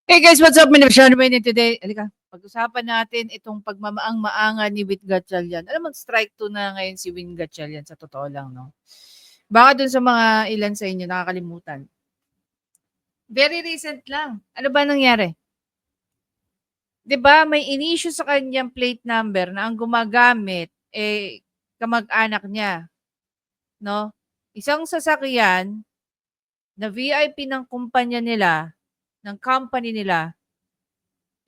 Hey guys, what's up? My name is Sean Wayne and today, alika, pag-usapan natin itong pagmamaang-maangan ni Win Gatchalian. Alam mo, strike 2 na ngayon si Win Gatchalian sa totoo lang, no? Baka dun sa mga ilan sa inyo nakakalimutan. Very recent lang. Ano ba nangyari? 'Di ba may in-issue sa kanyang plate number na ang gumagamit kamag-anak niya, no? Isang sasakyan na VIP ng kumpanya nila, ng company nila,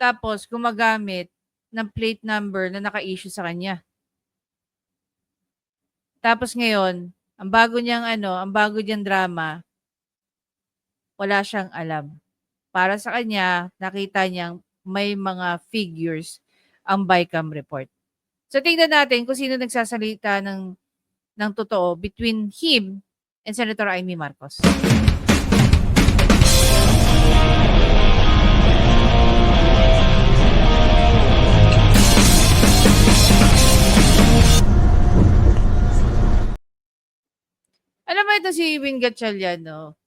tapos gumagamit ng plate number na naka-issue sa kanya. Tapos ngayon, ang bago niyang drama, wala siyang alam. Para sa kanya, nakita niyang may mga figures ang BICAM report. So tingnan natin kung sino nagsasalita ng totoo between him and Senator Amy Marcos. Alam mo ito si Win Gatchalian, no?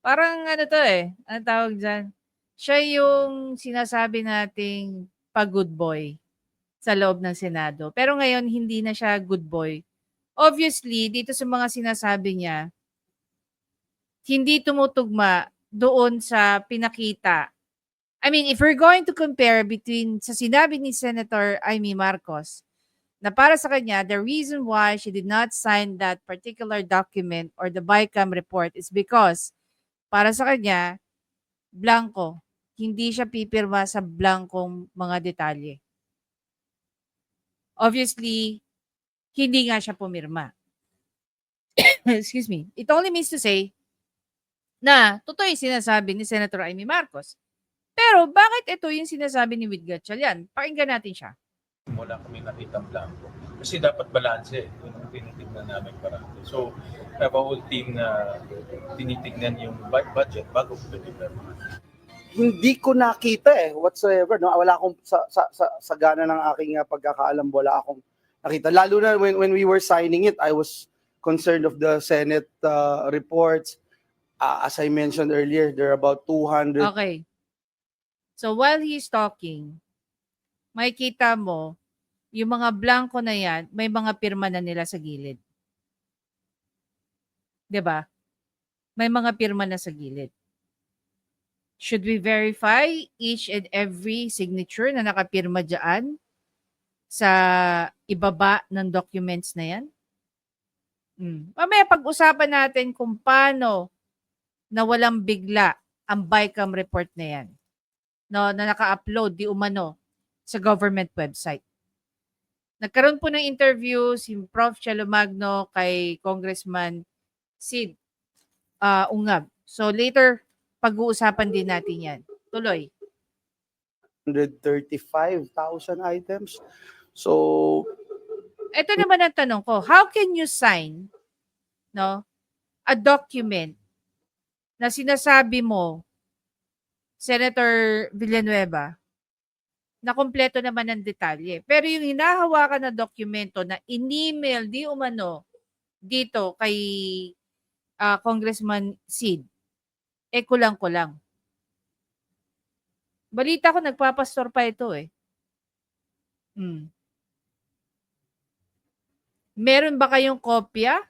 Parang ano to ano tawag diyan? Siya yung sinasabi nating pa-good boy sa loob ng Senado. Pero ngayon hindi na siya good boy. Obviously, dito sa mga sinasabi niya, hindi tumutugma doon sa pinakita. I mean, if we're going to compare between sa sinabi ni Senator Amy Marcos, na para sa kanya, the reason why she did not sign that particular document or the BICAM report is because para sa kanya, blanco. Hindi siya pipirma sa blankong mga detalye. Obviously, hindi nga siya pumirma. Excuse me. It only means to say na totoo yung sinasabi ni Senator Amy Marcos. Pero bakit ito yung sinasabi ni Win Gatchalian? Pakinggan natin siya. Wala kami nakitang blanco. Kasi dapat balanse. Yun ang tinitignan namin parati. So, I have a whole team na tinitignan yung budget bago ko deliver. Hindi ko nakita whatsoever, no. Wala akong sa gana ng aking pagkakaalam, wala akong nakita. Lalo na when we were signing it, I was concerned of the Senate reports. As I mentioned earlier, there are about 200. Okay. So while he's talking, makikita mo yung mga blanco na yan, may mga pirma na nila sa gilid. 'Di ba? May mga pirma na sa gilid. Should we verify each and every signature na nakapirma dyan sa ibaba ng documents na yan? Mamaya pag-usapan natin kung paano na walang bigla ang BICAM report na yan, no, na naka-upload di umano sa government website. Nagkaroon po ng interview si Prof. Chelo Magno kay Congressman Sid Ungab. So later, pag-uusapan din natin yan. Tuloy. 135,000 items. So, ito naman ang tanong ko. How can you sign, no, a document na sinasabi mo, Senator Villanueva, na kumpleto naman ng detalye. Pero yung hinahawakan na dokumento na in-email di umano dito kay Congressman Sid, kulang-kulang. Balita ko nagpapastor pa ito Meron ba kayong kopya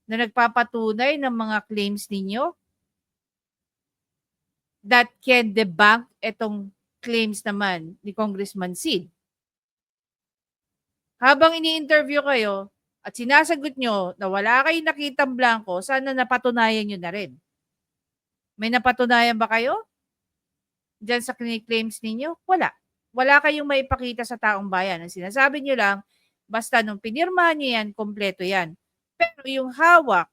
na nagpapatunay ng mga claims ninyo that can debunk itong claims naman ni Congressman Sid? Habang ini-interview kayo at sinasagot nyo na wala kayong nakitang blanco, sana napatunayan nyo na rin. May napatunayan ba kayo diyan sa claims ninyo? Wala. Wala kayong maipakita sa taong bayan. Ang sinasabi nyo lang, basta nung pinirma nyo yan, kompleto yan. Pero yung hawak,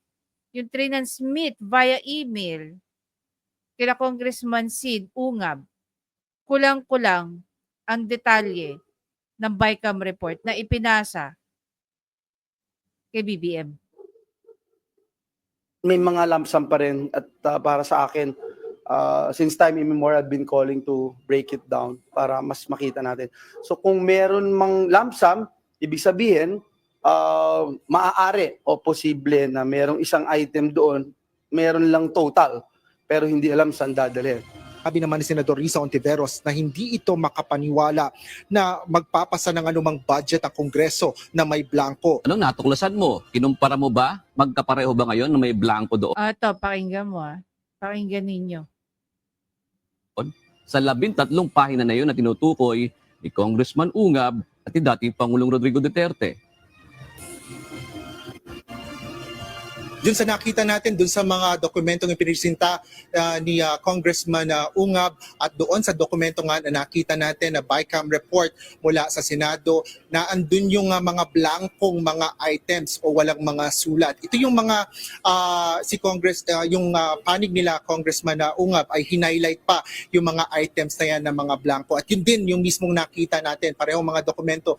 yung transmit via email kila Congressman Sid Ungab, kulang-kulang ang detalye ng BICAM report na ipinasa kay BBM. May mga lump sum pa rin at para sa akin, since time immemorial, I've been calling to break it down para mas makita natin. So kung meron mang lump sum, ibig sabihin, maaari o posible na merong isang item doon, meron lang total, pero hindi alam saan dadalhin. Sabi naman ni Senador Risa Ontiveros na hindi ito makapaniwala na magpapasa ng anumang budget ang Kongreso na may blanco. Anong natuklasan mo? Kinumpara mo ba? Magkapareho ba ngayon na may blanco doon? Ito, pakinggan mo Pakinggan ninyo. Sa 13 pahina na yun na tinutukoy ni Congressman Ungab at ni dating Pangulong Rodrigo Duterte. Dun sa nakita natin, dun sa mga dokumentong ipinisinta ni Congressman Ungab at doon sa dokumento nga na nakita natin na BICAM report mula sa Senado na andun yung mga blankong mga items o walang mga sulat. Ito yung mga yung panig nila Congressman Ungab ay hinighlight pa yung mga items na yan na mga blanko. At yun din yung mismong nakita natin, parehong mga dokumento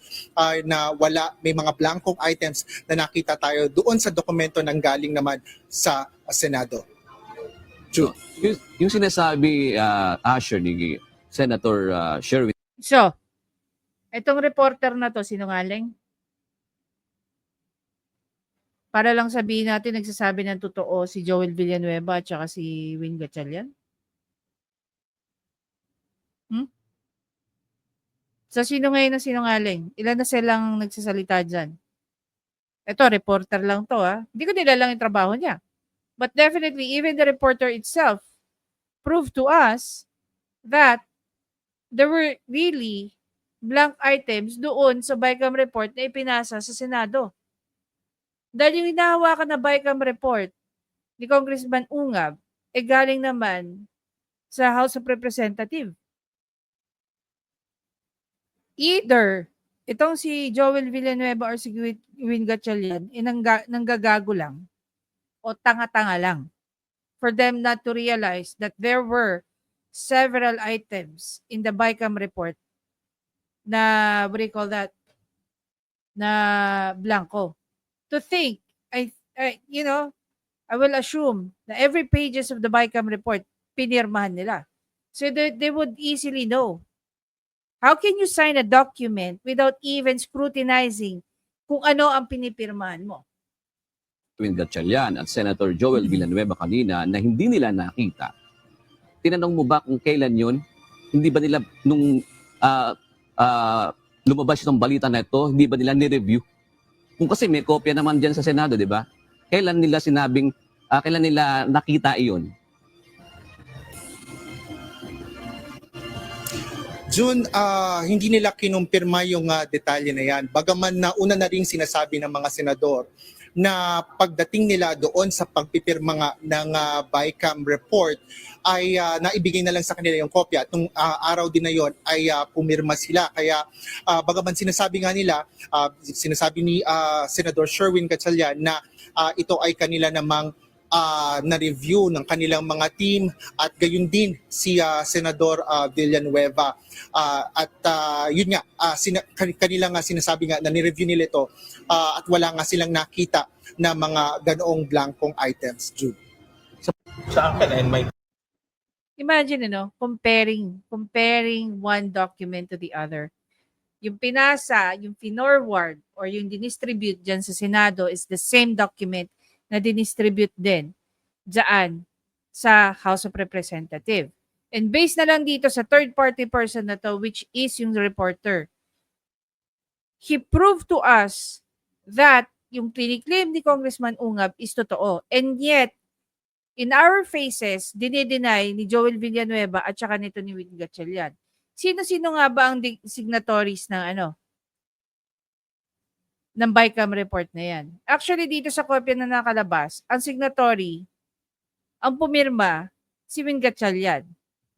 na may mga blankong items na nakita tayo doon sa dokumento ng galing naman sa Senado. Yung sinasabi, Asher, ni Senator Sherwin. So, itong reporter na to, sinungaling? Para lang sabihin natin, nagsasabi ng totoo si Joel Villanueva at saka si Win Gatchalian? So, sino ngayon ang sinungaling? Ilan na silang nagsasalita dyan? Ito, reporter lang to Hindi ko nilalang yung trabaho niya. But definitely, even the reporter itself proved to us that there were really blank items doon sa BICAM report na ipinasa sa Senado. Dahil yung hinahawakan na BICAM report ni Congressman Ungab, galing naman sa House of Representatives. Either itong si Joel Villanueva or si Win Gatchalian nanggagago lang o tanga-tanga lang for them not to realize that there were several items in the BICAM report na, what do you call that, na blanco. To think, I will assume na every pages of the BICAM report, pinirmahan nila. So they would easily know. How can you sign a document without even scrutinizing kung ano ang pinipirmahan mo? Win Gatchalian at Senator Joel Villanueva kanina na hindi nila nakita. Tinanong mo ba kung kailan yun? Hindi ba nila nung lumabas itong balita na ito, hindi ba nila ni-review? Kung kasi may kopya naman dyan sa Senado, di ba? Kailan nila kailan nila nakita iyon? June, hindi nila kinumpirma yung detalye na yan. Bagaman na una na rin sinasabi ng mga senador na pagdating nila doon sa pagpipirma nga ng BICAM report ay naibigay na lang sa kanila yung kopya. At nung araw din na yon ay pumirma sila. Kaya bagaman sinasabi nga nila, sinasabi ni Senador Sherwin Gatchalian na ito ay kanila namang na-review ng kanilang mga team at gayon din si Senador Villanueva. Yun nga, kanila nga sinasabi nga na ni-review nila ito at wala nga silang nakita na mga ganoong blankong items. Jude. Sa akin, and my Imagine, comparing one document to the other. Yung pinasa, yung finorward, or yung dinistribute dyan sa Senado is the same document na dinistribute din dyan sa House of Representatives. And based na lang dito sa third-party person na to, which is yung reporter, he proved to us that yung kliniklaim ni Congressman Ungab is totoo. And yet, in our faces, dinideny ni Joel Villanueva at saka nito ni Win Gatchalian. Sino-sino nga ba ang signatories ng ng BICAM report na yan? Actually, dito sa kopya na nakalabas, ang signatory, ang pumirma, si Win Gatchalian.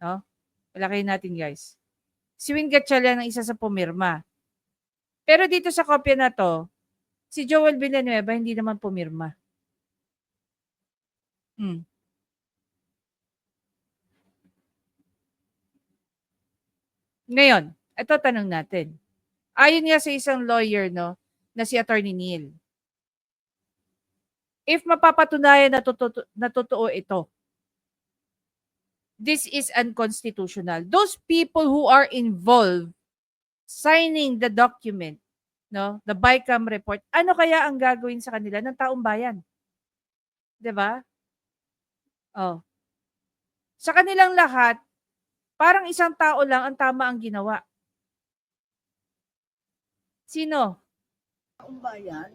No? Palakayin natin, guys. Si Win Gatchalian ang isa sa pumirma. Pero dito sa kopya na to, si Joel Villanueva hindi naman pumirma. Ngayon, ito tanong natin. Ayon nga sa isang lawyer, na si Attorney Neil. If mapapatunayan na totoo ito, this is unconstitutional. Those people who are involved signing the document, the BICAM report, ano kaya ang gagawin sa kanila ng taong bayan? 'Di ba? Sa kanilang lahat, Parang isang tao lang ang tama ang ginawa. Sino? Taong bayan,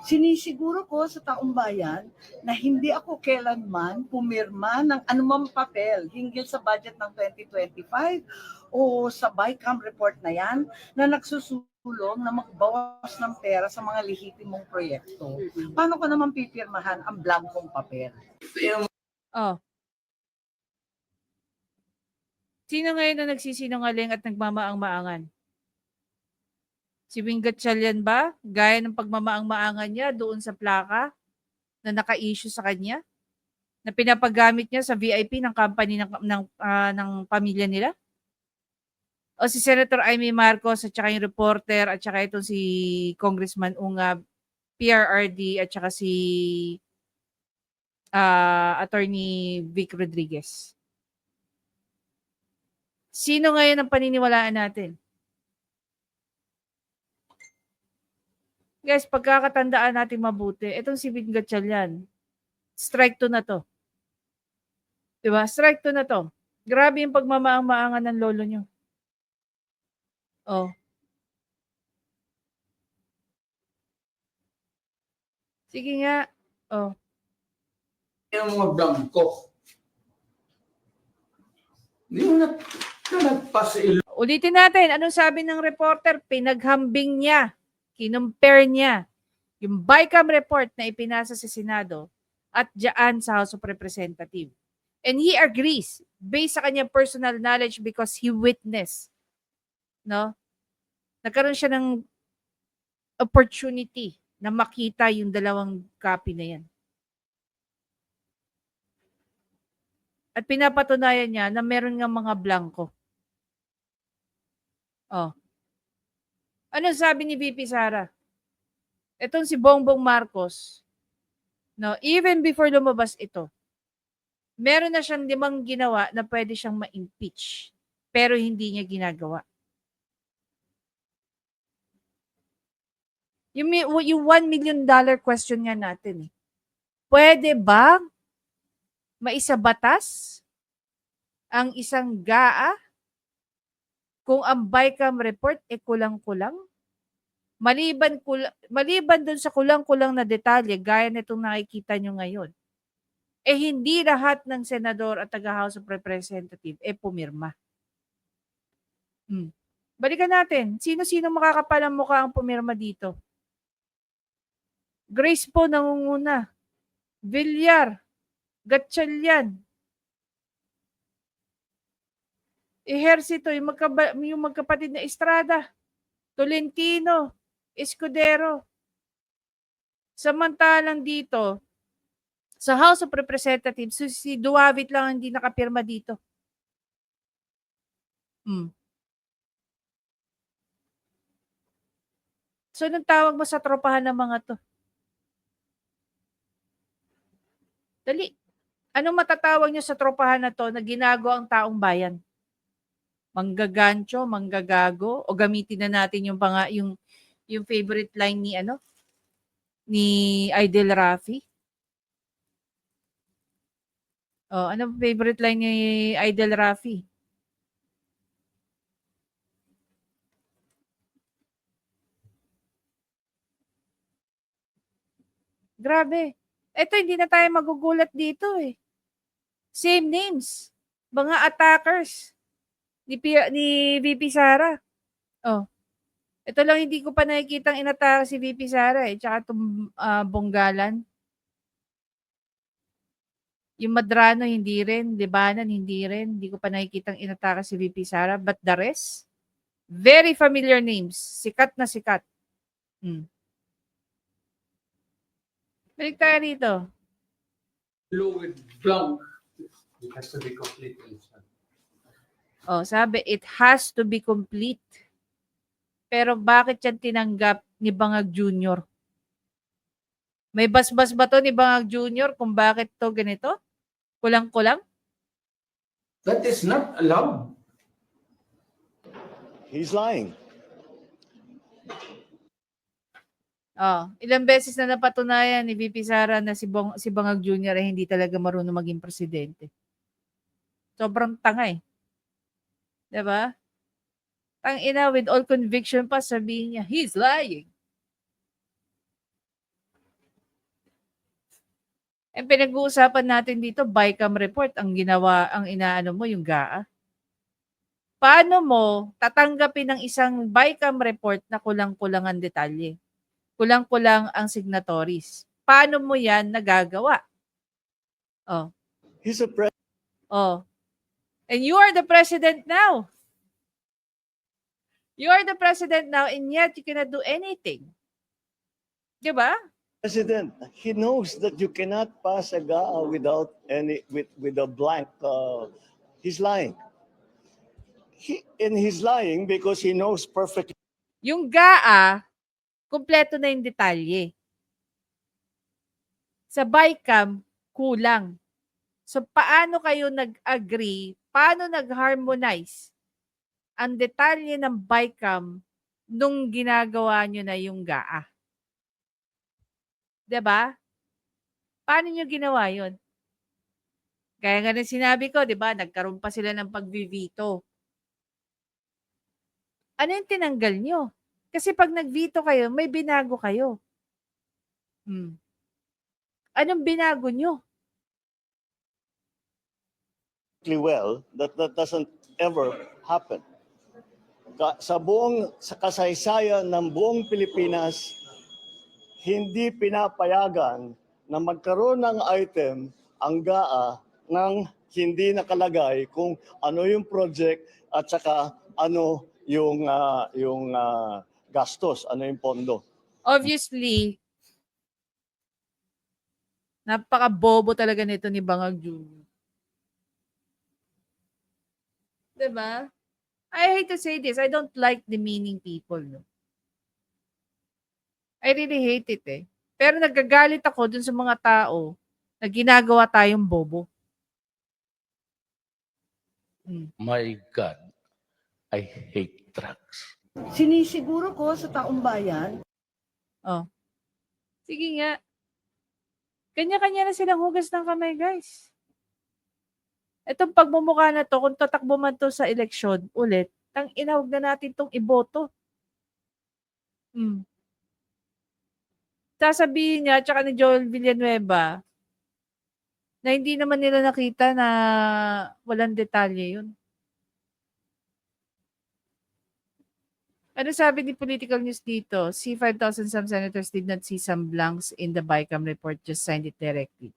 sinisiguro ko sa taong bayan na hindi ako kailanman pumirma ng anumang papel hinggil sa budget ng 2025 o sa BICAM report na yan na nagsusulong na magbawas ng pera sa mga lehitimong proyekto. Paano ko naman pipirmahan ang blankong papel? Oh. Sino ngayon na nagsisinungaling at nagmamaang-maangan? Si Wing Gatchalian ba? Gaya ng pagmamaang-maangan niya doon sa plaka na naka-issue sa kanya? Na pinapagamit niya sa VIP ng company ng pamilya nila? O si Senator Amy Marcos at saka yung reporter at saka itong si Congressman Ungab, PRRD at saka si Attorney Vic Rodriguez. Sino ngayon ang paniniwalaan natin? Guys, pagkakatandaan natin mabuti, itong si Wing Gatchalian, strike 2 na to. Diba? Strike 2 na to. Grabe yung pagmamaang-maangan ng lolo nyo. Oh. Sige nga. Oh. Yung mga blanco. Hindi mo na nagpas Ulitin natin, anong sabi ng reporter? Pinaghambing niya, kinumpare niya yung BICAM report na ipinasa sa Senado at diyan sa House of Representatives. And he agrees based sa kanyang personal knowledge because he witnessed. No? Nagkaroon siya ng opportunity na makita yung dalawang copy na yan. At pinapatunayan niya na meron nga mga blanco. Oh. Ano sabi ni VP Sara? Itong si Bongbong Marcos, no, even before lumabas ito, meron na siyang 5 ginawa na pwede siyang ma-impeach, pero hindi niya ginagawa. Yung $1 million question nga natin eh. Pwede ba maisabatas ang isang GAA kung ang BICAM report ay kulang-kulang? Maliban dun sa kulang-kulang na detalye, gaya nitong nakikita nyo ngayon, eh hindi lahat ng senador at taga-House of Representatives pumirma. Balikan natin, sino-sino makakapalang mukha ang pumirma dito? Grace po nangunguna. Villar, Gatchalian, Ejercito, yung magkapatid na Estrada, Tolentino, Escudero. Samantalang dito, sa House of Representatives, si Duavit lang hindi nakapirma dito. So, anong tawag mo sa tropahan ng mga to? Dali. Anong matatawag nyo sa tropahan na to na ginago ang taong bayan? Manggagancho, manggagago, o gamitin na natin yung favorite line ni Idel Rafi? Oh, ano favorite line ni Idel Rafi? Grabe. Ito, hindi na tayo magugulat dito eh. Same names. Mga attackers ni VP Sara. Oh. Ito lang hindi ko pa nakikitang inatake si VP Sara eh. Tsaka itong Bonggalan. Yung Madrano hindi rin. Libanan hindi rin. Hindi ko pa nakikitang inatake si VP Sara. But the rest, very familiar names. Sikat na sikat. Balik tayo rito. fluid blank. It has to be complete. Oh, sabi, it has to be complete. Pero bakit yan tinanggap ni Bangag Jr.? May basbas ba to ni Bangag Jr. kung bakit to ganito? Kulang-kulang? That is not allowed. He's lying. Oh, ilang beses na napatunayan ni VP Sara na si Bangag Jr. ay hindi talaga marunong maging presidente. Sobrang tanga eh. 'Di ba? Tangina, with all conviction pa sabihin niya, he's lying. Ang pinag-uusapan natin dito, BICAM report, ang ginawa, ang inaano mo, yung GAA. Paano mo tatanggapin ng isang BICAM report na kulang-kulang ang detalye? Kulang-kulang ang signatories. Paano mo yan nagagawa? Oh, He's a president. oh. And you are the president now. You are the president now and yet you cannot do anything. Diba? He knows that you cannot pass a GAA without with a blank. He's lying. He's lying because he knows perfectly. Yung GAA, kumpleto na yung detalye. Sa BICAM, kulang. So, paano kayo nag-agree? Paano nag-harmonize ang detalye ng BICAM nung ginagawa nyo na yung GAA? 'Di ba? Paano nyo ginawa yun? Kaya nga rin sinabi ko, 'di ba, nagkaroon pa sila ng pagvivito. Ano yung tinanggal nyo? Kasi pag nagvito kayo, may binago kayo. Anong binago nyo? Well, that doesn't ever happen. Sa kasaysayan ng buong Pilipinas, hindi pinapayagan na magkaroon ng item ang GAA nang hindi nakalagay kung ano yung project at saka ano yung gastos, ano yung pondo. Obviously, napaka-bobo talaga nito ni Bangag Jr. 'Di ba? I hate to say this, I don't like demeaning people, no? I really hate it eh. Pero nagagalit ako dun sa mga tao na ginagawa tayong bobo. My God, I hate drugs. Sinisiguro ko sa taong bayan. Oh. Sige nga. Kanya-kanya na silang hugas ng kamay, guys. Itong pagmumukha na to, kung tatakbo man to sa eleksyon ulit, inawag na natin tong iboto. Sasabihin niya, tsaka ni Joel Villanueva, na hindi naman nila nakita na walang detalye yun. Ano sabi ni Political News dito? See, 5,000 some senators did not see some blanks in the BICAM report, just signed it directly.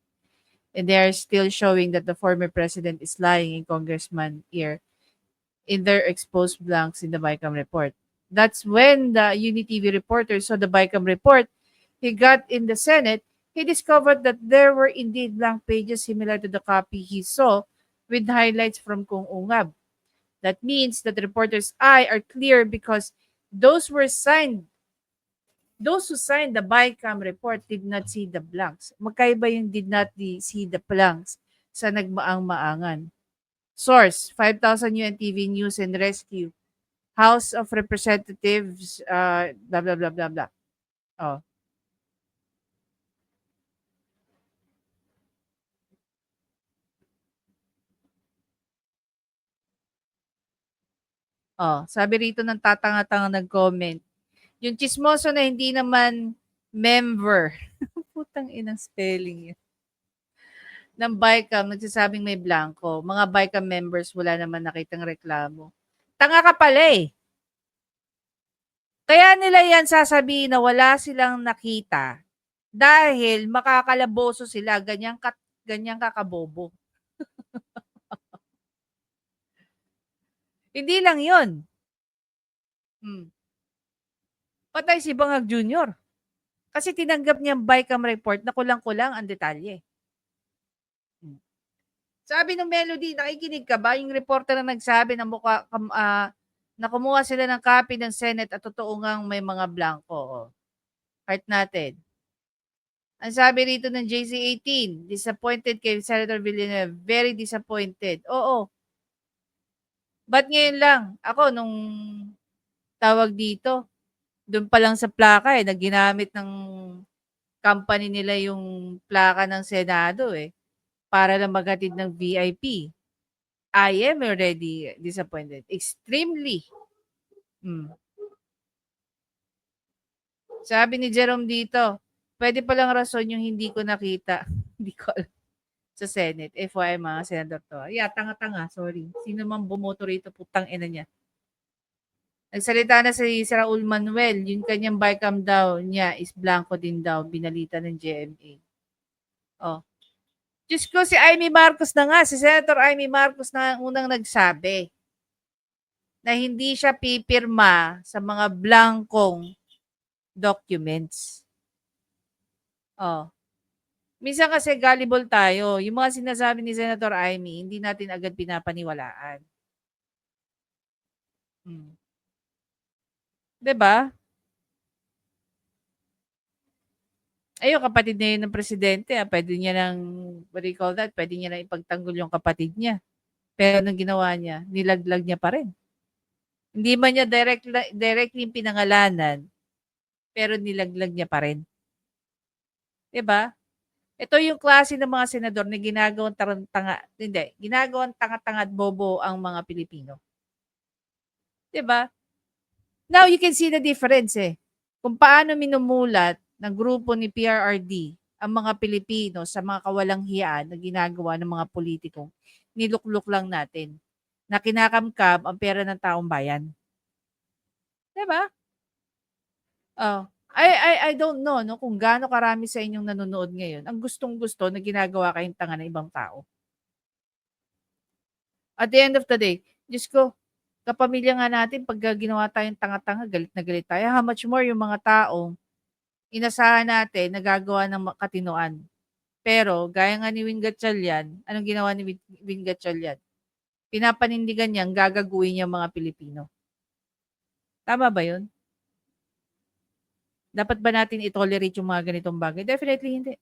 And they are still showing that the former president is lying in Congressman ear in their exposed blanks in the BICAM report. That's when the UniTV reporter saw the BICAM report he got in the Senate. He discovered that there were indeed blank pages similar to the copy he saw with highlights from Kung Ungab. That means that the reporter's eye are clear because those who signed the BICAM report did not see the blanks. Magkaiba yung did not see the blanks sa nagmaang-maangan. Source, 5,000 UNTV News and Rescue. House of Representatives, blah, blah, blah, blah, blah. Oh. Oh, sabi rito ng tatanga-tanga nag-comment. Yung chismoso na hindi naman member. Putang inang spelling yun. Ng BICAM, nagsasabing may blanco. Mga BICAM members, wala naman nakitang reklamo. Tanga ka pala eh. Kaya nila yan sasabihin na wala silang nakita dahil makakalaboso sila, ganyang kakabobo. Hindi lang yun. Patay si Bangag Jr. Kasi tinanggap niya ang BICAM report na kulang-kulang ang detalye. Sabi ng Melody, nakikinig ka ba? Yung reporter na nagsabi na na kumuha sila ng copy ng Senate at totoo ngang may mga blanco. Heart natin. Ang sabi rito ng JC18, disappointed kay Senator Villanueva. Very disappointed. Oo. Ba't ngayon lang? Ako, nung tawag dito, doon pa lang sa plaka na ginamit ng company nila yung plaka ng Senado para lang maghatid ng VIP. I am already disappointed. Extremely. Sabi ni Jerome dito, pwede palang rason yung hindi ko nakita. Hindi ko alam. Sa Senate. FYI mga senador to. Yeah, tanga-tanga. Sorry. Sino man bumoto rito, putang ina niya. Nagsalita na si Raul Manuel, yung kanyang bycam daw niya is blanco din daw, binalita ng GMA. Oh. Diyos ko, si Amy Marcos na nga, si Senator Amy Marcos na ang unang nagsabi na hindi siya pipirma sa mga blankong documents. Oh. Minsan kasi gullible tayo. Yung mga sinasabi ni Senator Amy, hindi natin agad pinapaniwalaan. 'Di ba? Ayun, kapatid na yun ng presidente. Pwede niya nang, what do you call that? Pwede niya nang ipagtanggol yung kapatid niya. Pero anong ginawa niya? Nilaglag niya pa rin. Hindi man niya directly pinangalanan, pero nilaglag niya pa rin. 'Di ba? Ito yung klase ng mga senador na ginagawang ginagawang tanga-tanga at bobo ang mga Pilipino. 'Di ba? Now you can see the difference kung paano minumulat ng grupo ni PRRD ang mga Pilipino sa mga kawalang hiyaan na ginagawa ng mga politikong nilukluk lang natin na kinakamkam ang pera ng taong bayan. 'Di ba? Oh. I don't know no kung gaano karami sa inyong nanonood ngayon ang gustong-gusto na ginagawa kayong tanga ng ibang tao. At the end of the day, Diyos ko, kapamilya nga natin pag ginawa tayong tanga-tanga, galit na galit tayo. How much more yung mga taong inasahan natin na gagawa ng katinoan. Pero gaya nga ni Win Gatchalian, anong ginawa ni Win Gatchalian? Pinapanindigan niyang gagaguhin niya mga Pilipino. Tama ba yun? Dapat ba natin i-tolerate yung mga ganitong bagay? Definitely hindi.